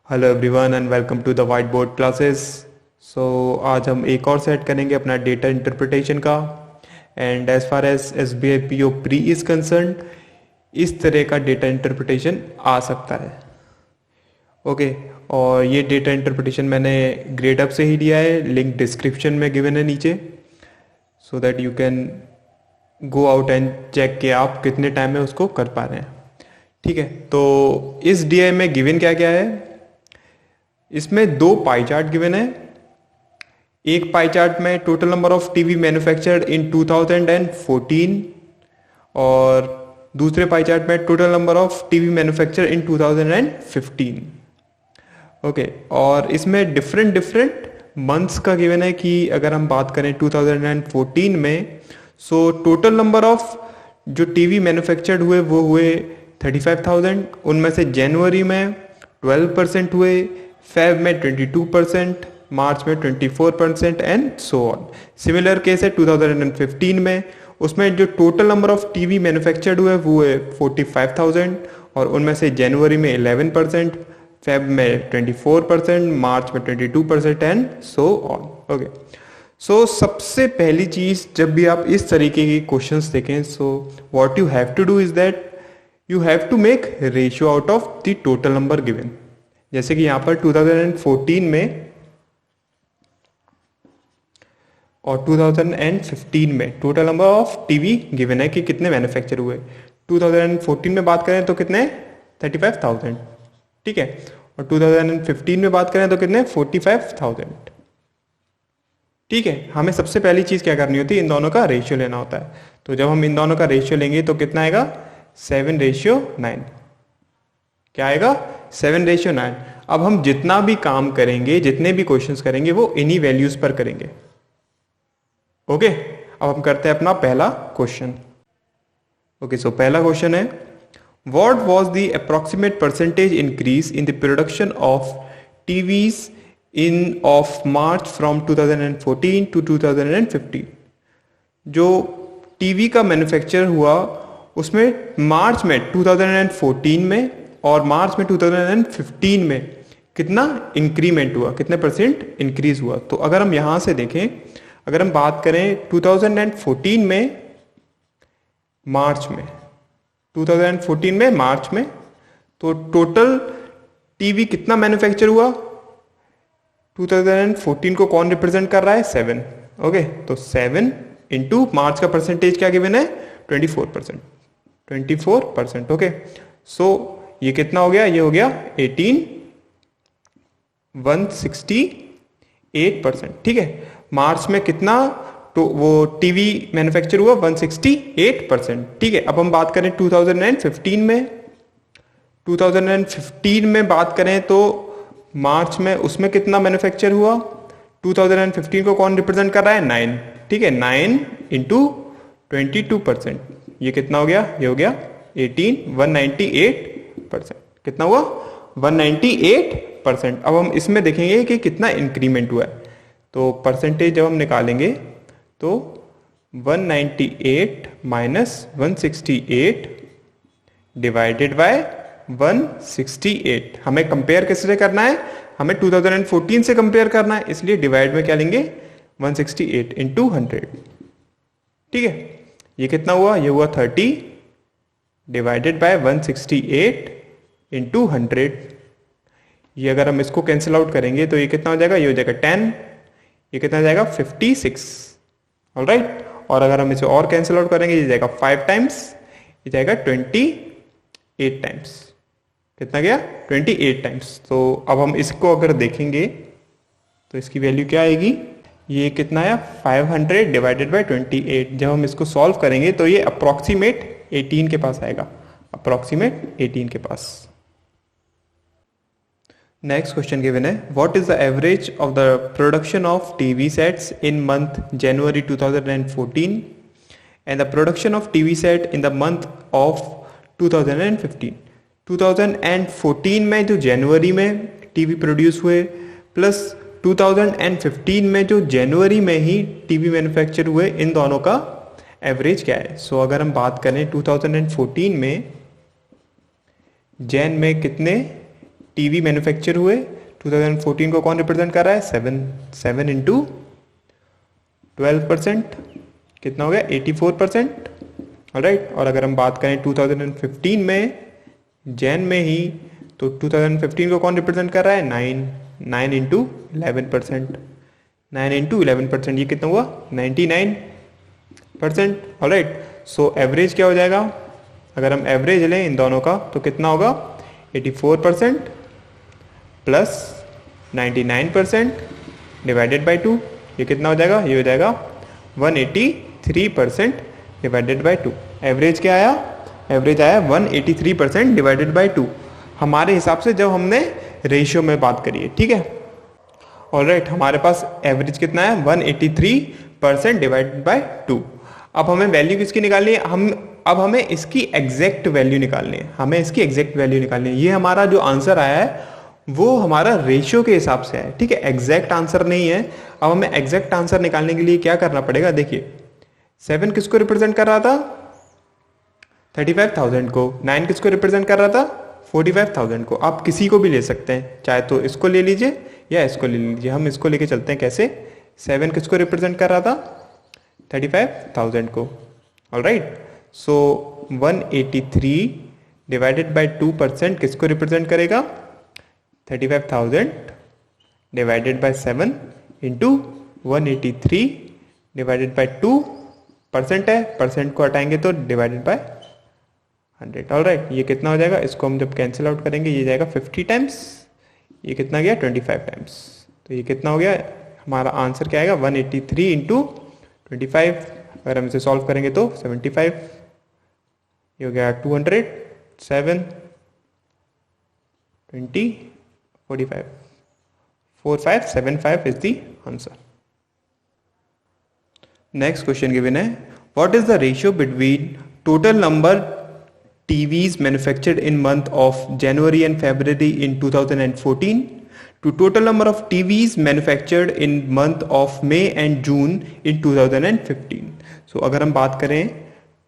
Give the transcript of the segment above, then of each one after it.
Hello everyone and welcome to the white board classes. So आज हम एक और सेट करेंगे अपना डेटा इंटरप्रिटेशन का। And as far as S B I P O pre is concern, इस तरह का डेटा इंटरप्रिटेशन आ सकता है। ओके और ये डेटा इंटरप्रिटेशन मैंने ग्रेड अप से ही लिया है, लिंक डिस्क्रिप्शन में गिवन है नीचे, so that you can go out and check कि आप कितने टाइम में उसको कर पा रहे हैं। ठीक है, तो इस डी में गिवन क्या क्या है, इसमें दो पाई चार्ट गिवन है। एक पाई चार्ट में total number of TV manufactured in 2014 और दूसरे पाई चार्ट में total number of TV manufactured in 2015। Okay और इसमें डिफरेंट डिफरेंट मंथ्स का गिवन है कि अगर हम बात करें 2014 में, सो टोटल नंबर ऑफ जो टीवी मैन्युफैक्चर्ड हुए वो हुए 35,000। उनमें से जनवरी में 12% हुए, फेब में 22%, मार्च में 24% and so on. Similar case है 2015 में, उसमें जो total number of TV manufactured हुए वो है 45,000 और उनमें से जनवरी में 11%, फेब में 24%, मार्च में 22% and so on. Okay so सबसे पहली चीज जब भी आप इस तरीके के क्वेश्चंस देखें, so what you have to do is that you have to make ratio out of the total number given. जैसे कि यहां पर 2014 में और 2015 में total number of TV given है कि कितने मैन्युफैक्चर हुए। 2014 में बात करें तो कितने 35,000, ठीक है, और 2015 में बात करें तो कितने 45,000। ठीक है, हमें सबसे पहली चीज क्या करनी होती है, इन दोनों का रेशियो लेना होता है। तो जब हम इन दोनों का रेशियो लेंगे तो कितना आएगा 7:9। क्या आएगा 7:9। अब हम जितना भी काम करेंगे, जितने भी क्वेश्चंस करेंगे वो इन्हीं वैल्यूज पर करेंगे। ओके अब हम करते हैं अपना पहला क्वेश्चन। ओके सो पहला क्वेश्चन है, what was the approximate percentage increase in the production of TVs in of March from 2014 to 2015। जो टीवी का मैन्युफैक्चर हुआ उसमें मार्च में 2014 में और मार्च में 2015 में कितना इंक्रीमेंट हुआ, कितने परसेंट इंक्रीज हुआ। तो अगर हम यहां से देखें, अगर हम बात करें 2014 में मार्च में, 2014 में मार्च में, तो टोटल टीवी कितना मैन्युफैक्चर हुआ, 2014 को कौन रिप्रेजेंट कर रहा है 7। ओके तो 7 इंटू मार्च का परसेंटेज क्या गिवन है 24%, 24%। ओके सो ये कितना हो गया, ये हो गया 168%। ठीक है, मार्च में कितना तो वो टीवी मैन्युफैक्चर हुआ 168%। ठीक है, अब हम बात करें 2015 में, 2015 में बात करें तो मार्च में उसमें कितना मैन्युफैक्चर हुआ, 2015 को कौन रिप्रेजेंट कर रहा है 9। ठीक है, 9 इंटू 22%, ये कितना हो गया, ये हो गया 198%। कितना हुआ 198%। अब हम इसमें देखेंगे कि कितना इंक्रीमेंट हुआ है। तो परसेंटेज जब हम निकालेंगे तो 198 माइनस 168 डिवाइडेड बाय 168। हमें कंपेयर किससे करना है, हमें 2014 से कंपेयर करना है, इसलिए डिवाइड में क्या लेंगे 168 इंटू 100। ठीक है, ये कितना हुआ, ये हुआ 30 डिवाइडेड बाय 168 इंटू 100। ये अगर हम इसको कैंसिल आउट करेंगे तो ये कितना हो जाएगा, ये हो जाएगा 10, ये कितना जाएगा 56। ऑलराइट, और अगर हम इसे और कैंसिल आउट करेंगे ये जाएगा 5 टाइम्स, ये जाएगा 28 टाइम्स। कितना गया 28 टाइम्स। तो अब हम इसको अगर देखेंगे तो इसकी वैल्यू क्या आएगी, ये कितना है 500 डिवाइडेड बाय 28। जब हम इसको सॉल्व करेंगे तो ये अप्रोक्सीमेट 18 के पास आएगा, अप्रोक्सीमेट 18 के पास। नेक्स्ट क्वेश्चन गिवन है, what is the average of the production of TV sets in month January 2014 and the production of TV set in the month of 2015। 2014 में जो जनवरी में टीवी प्रोड्यूस हुए प्लस 2015 में जो जनवरी में ही टीवी मैन्युफैक्चर हुए, इन दोनों का एवरेज क्या है। सो अगर हम बात करें 2014 में जैन में कितने टीवी मैन्युफैक्चर हुए 2014 को कौन रिप्रेजेंट कर रहा है? 7 इंटू 12% कितना हो गया? 84%। ऑलराइट, और अगर हम बात करें 2015 में जैन में ही, तो 2015 को कौन रिप्रेजेंट कर रहा है? 9 इंटू 11%, 9 इंटू 11%, ये कितना हुआ? 99%। ऑलराइट, सो एवरेज क्या हो जाएगा? अगर हम एवरेज लें इन दोनों का तो कितना होगा? 84% प्लस 99% डिवाइडेड बाई 2, ये कितना हो जाएगा? ये हो जाएगा 183% डिवाइडेड बाई 2। एवरेज क्या आया? एवरेज आया 183% डिवाइडेड बाई 2 हमारे हिसाब से, जब हमने रेशियो में बात करी है। ठीक है, ऑलराइट, हमारे पास एवरेज कितना है? 183% डिवाइडेड बाई 2। अब हमें वैल्यू किसकी निकालनी है? अब हमें इसकी एग्जैक्ट वैल्यू निकालनी है, हमें इसकी एग्जैक्ट वैल्यू निकालनी है। ये हमारा जो आंसर आया है वो हमारा रेशियो के हिसाब से है। ठीक है, एग्जैक्ट आंसर नहीं है। अब हमें एग्जैक्ट आंसर निकालने के लिए क्या करना पड़ेगा? देखिए, 7 किसको रिप्रेजेंट कर रहा था? 35,000 को। 9 किसको रिप्रेजेंट कर रहा था? 45,000 को। आप किसी को भी ले सकते हैं, चाहे तो इसको ले लीजिए या इसको ले लीजिए। हम इसको लेके चलते हैं। कैसे? 7 किसको रिप्रेजेंट कर रहा था? 35,000 को। ऑलराइट, सो 183 डिवाइडेड बाई 2% किसको रिप्रेजेंट करेगा? 35,000 divided by 7 into 183 divided by 2% है, परसेंट को हटाएंगे तो डिवाइडेड बाई 100। ऑलराइट, ये कितना हो जाएगा? इसको हम जब कैंसिल आउट करेंगे ये जाएगा 50 टाइम्स, ये कितना गया? 25 टाइम्स। तो ये कितना हो गया? हमारा आंसर क्या आएगा? 183 इंटू 25। अगर हम इसे सॉल्व करेंगे तो 75, ये हो गया 200, 7, 20, 45, 4575 is the answer. Next question given है, what is the ratio between total number TVs manufactured in month of January and February in 2014 to total number of TVs manufactured in month of May and June in 2015. So अगर हम बात करें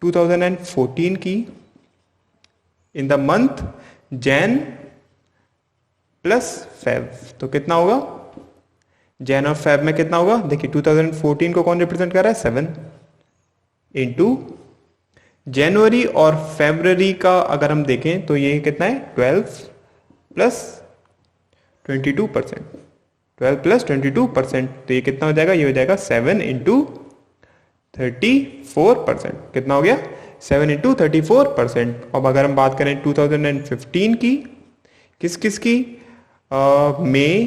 2014 की, in the month Jan plus Feb, तो कितना होगा? जैन और Feb में कितना होगा? देखिए 2014 को कौन रिप्रेजेंट कर रहा है? 7 इंटू जनवरी और फेब्रवरी का अगर हम देखें तो ये कितना है? 12 प्लस 22%, 12 प्लस 22%, तो ये कितना हो जाएगा? ये हो जाएगा 7 इंटू 34%। कितना हो गया? 7 इंटू 34%। अब अगर हम बात करें 2015 की, किस किस की? मई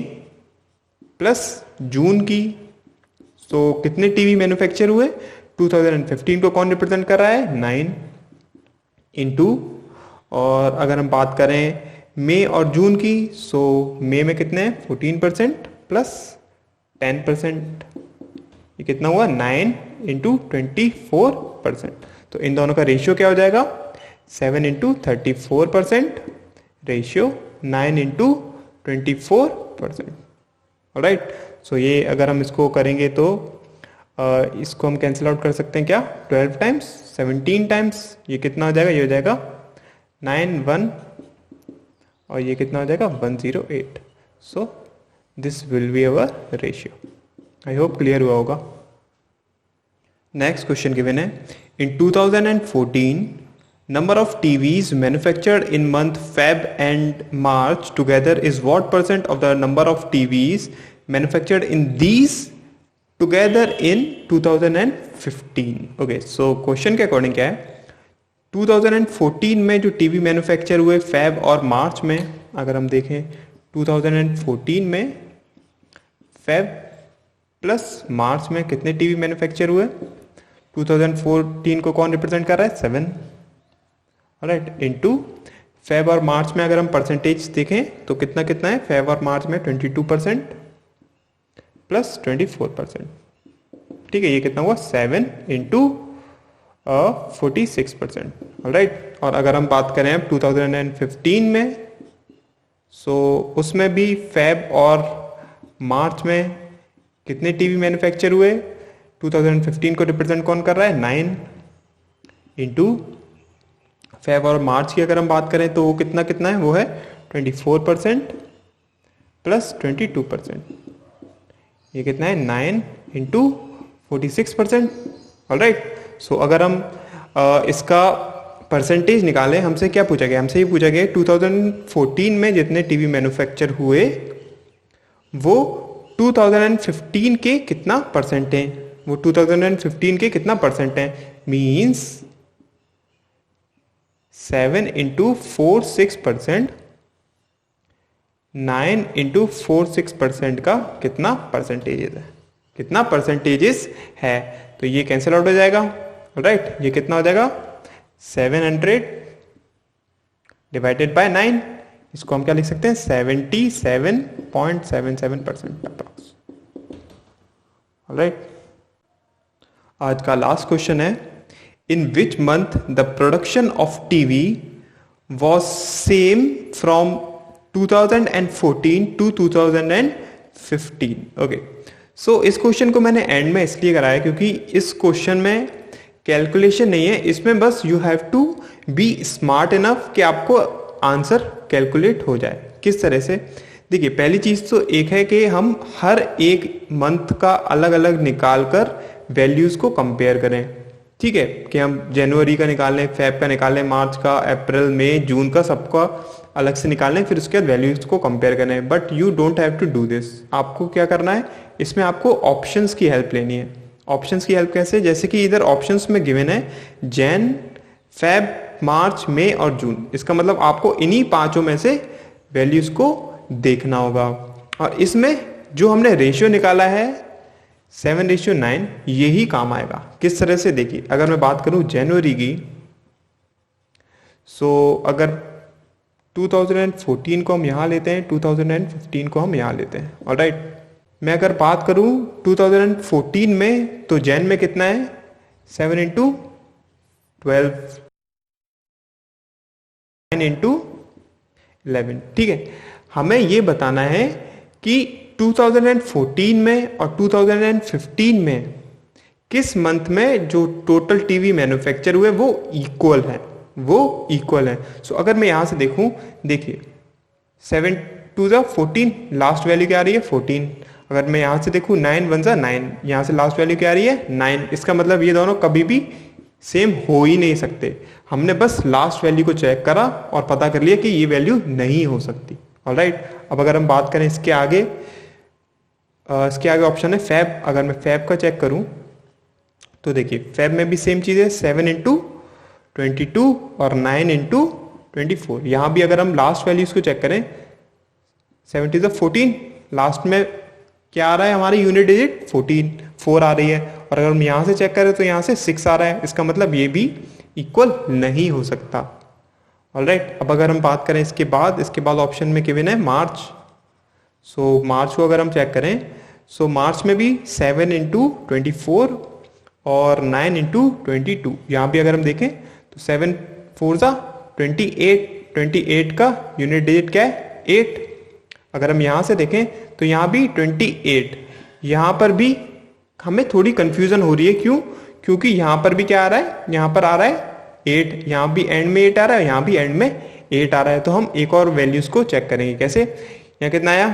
प्लस जून की। तो कितने टीवी मैन्युफैक्चर हुए? 2015 को कौन रिप्रेजेंट कर रहा है? 9 इंटू, और अगर हम बात करें मई और जून की, सो मई में कितने हैं? 14% प्लस 10%, ये कितना हुआ? 9 इंटू 24%। तो इन दोनों का रेशियो क्या हो जाएगा? 7 इंटू 34% रेशियो 9 इंटू 24%। ऑलराइट, सो ये अगर हम इसको करेंगे तो इसको हम कैंसिल आउट कर सकते हैं क्या? 12 टाइम्स, 17 टाइम्स, ये कितना हो जाएगा? ये हो जाएगा 91, और ये कितना हो जाएगा? 108। So this will be our ratio. I hope clear हुआ होगा। नेक्स्ट क्वेश्चन गिवन है, इन 2014 number of TVs manufactured in month Feb and March together is what percent of the number of TVs manufactured in these together in 2015? Okay, so question के according क्या है? 2014 में जो TV manufacture हुए Feb और मार्च में, अगर हम देखें 2014 में फेब प्लस मार्च में कितने टीवी मैन्युफैक्चर हुए? 2014 को कौन रिप्रेजेंट कर रहा है? 7। ऑलराइट, इनटू फेब और मार्च में अगर हम परसेंटेज देखें तो कितना कितना है? फेब और मार्च में 22% प्लस 24%। ठीक है, ये कितना हुआ? 7 इंटू 46%। ऑलराइट, और अगर हम बात करें अब 2015 में, सो उसमें भी फेब और मार्च में कितने टीवी मैन्युफैक्चर हुए? 2015 को रिप्रेजेंट कौन कर रहा है? 9 इंटू फेब और मार्च की अगर हम बात करें तो वो कितना कितना है? वो है 24% प्लस 22%, ये कितना है 9 इंटू 46%। ऑलराइट, सो अगर हम इसका परसेंटेज निकालें, हमसे क्या पूछा गया, हमसे ये पूछा गया 2014 में जितने टीवी मैन्युफैक्चर हुए वो 2015 के कितना परसेंट हैं, वो 2015 के कितना परसेंट हैं, मीन्स 7 इंटू 46%, 9 इंटू 46% का कितना परसेंटेज है, कितना परसेंटेजेस है, तो ये कैंसिल आउट हो जाएगा। राइट, ये कितना हो जाएगा 700 डिवाइडेड बाय 9, इसको हम क्या लिख सकते हैं 77.77% अप्रॉक्स। ऑलराइट, आज का लास्ट क्वेश्चन है, in which month the production of TV was same from 2014 to 2015। Okay, so इस क्वेश्चन को मैंने एंड में इसलिए कराया क्योंकि इस क्वेश्चन में कैलकुलेशन नहीं है, इसमें बस you have to be smart enough कि आपको आंसर कैलकुलेट हो जाए। किस तरह से, देखिए पहली चीज तो एक है कि हम हर एक मंथ का अलग अलग निकाल कर वैल्यूज को कंपेयर करें। ठीक है, कि हम जनवरी का निकाल लें, फेब का निकाल लें, मार्च का, अप्रैल, मई, जून का, सबका अलग से निकाल लें, फिर उसके बाद वैल्यूज को कंपेयर करें। But you don't have to do this, आपको क्या करना है, इसमें आपको ऑप्शंस की हेल्प लेनी है। ऑप्शंस की हेल्प कैसे, जैसे कि इधर ऑप्शंस में गिवन है जैन, फेब, मार्च, मई और जून, इसका मतलब आपको इन्हीं पांचों में से वैल्यूज को देखना होगा। और इसमें जो हमने रेशियो निकाला है 7:9, यही काम आएगा। किस तरह से, देखिए अगर मैं बात करूं जनवरी की, सो अगर 2014 को हम यहां लेते हैं, 2015 को हम यहां लेते हैं। ऑलराइट, मैं अगर बात करूं 2014 में, तो जैन में कितना है 7 इंटू 12, 9 इंटू 11। ठीक है, हमें ये बताना है कि 2014 में और 2015 में किस मंथ में जो टोटल टीवी मैन्युफैक्चर हुए वो इक्वल है, वो इक्वल है। सो अगर मैं यहां से देखूं, देखिए 7 टू ज़ा 14, लास्ट वैल्यू क्या आ रही है 14। अगर मैं यहां से देखूं 9 1 ज़ा 9, यहां से लास्ट वैल्यू क्या आ रही है 9। इसका मतलब ये दोनों कभी भी सेम हो ही नहीं सकते। हमने बस लास्ट वैल्यू को चेक करा और पता कर लिया कि ये वैल्यू नहीं हो सकती। ऑलराइट, अब अगर हम बात करें इसके आगे, इसके आगे ऑप्शन है फैब। अगर मैं फैब का चेक करूं तो देखिए फैब में भी सेम चीज़ है, 7 इंटू 22 और 9 इंटू 24। यहाँ भी अगर हम लास्ट वैल्यूज को चेक करें 7 × 14, लास्ट में क्या आ रहा है हमारी यूनिट डिजिट 4 आ रही है। और अगर हम यहाँ से चेक करें तो यहाँ से 6 आ रहा है, इसका मतलब ये भी इक्वल नहीं हो सकता। ऑलराइट, अब अगर हम बात करें इसके बाद ऑप्शन में गिवन है मार्च। सो मार्च को अगर हम चेक करें, सो मार्च में भी 7 इंटू 24 और 9 इंटू 22। यहाँ भी अगर हम देखें तो 7 4 ज़ा 28 का यूनिट डिजिट क्या है 8। अगर हम यहाँ से देखें तो यहाँ भी 28, यहाँ पर भी हमें थोड़ी कंफ्यूजन हो रही है। क्यों? क्योंकि यहाँ पर भी क्या आ रहा है, यहाँ पर आ रहा है 8, यहाँ भी एंड में 8 आ रहा है, यहाँ भी एंड में 8 आ रहा है। तो हम एक और वैल्यूज को चेक करेंगे। कैसे, यहाँ कितना आया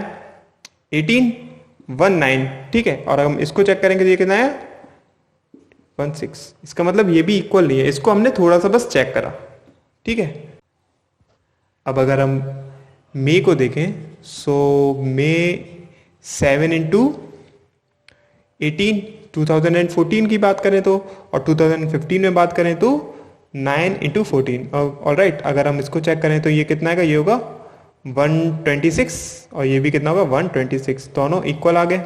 18 19, ठीक है। और हम इसको चेक करेंगे तो ये कितना आया 16। इसका मतलब ये भी इक्वल नहीं है, इसको हमने थोड़ा सा बस चेक करा। ठीक है, अब अगर हम मई को देखें, सो मई 7 इंटू 18 2014 की बात करें तो, और 2015 में बात करें तो 9 इंटू 14। ऑलराइट, अगर हम इसको चेक करें तो ये कितना आएगा, ये होगा 126 और ये भी कितना होगा 126, दोनों इक्वल आ गए।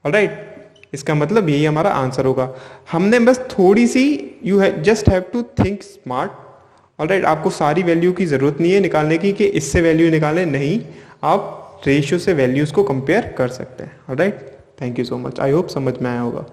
ऑलराइट, इसका मतलब यही हमारा आंसर होगा। हमने बस थोड़ी सी, you just have to think smart. Alright, आपको सारी वैल्यू की जरूरत नहीं है निकालने की कि इससे वैल्यू निकालें, नहीं, आप रेशियो से वैल्यूज को कंपेयर कर सकते हैं। Alright, thank you so much, I hope समझ में आया होगा।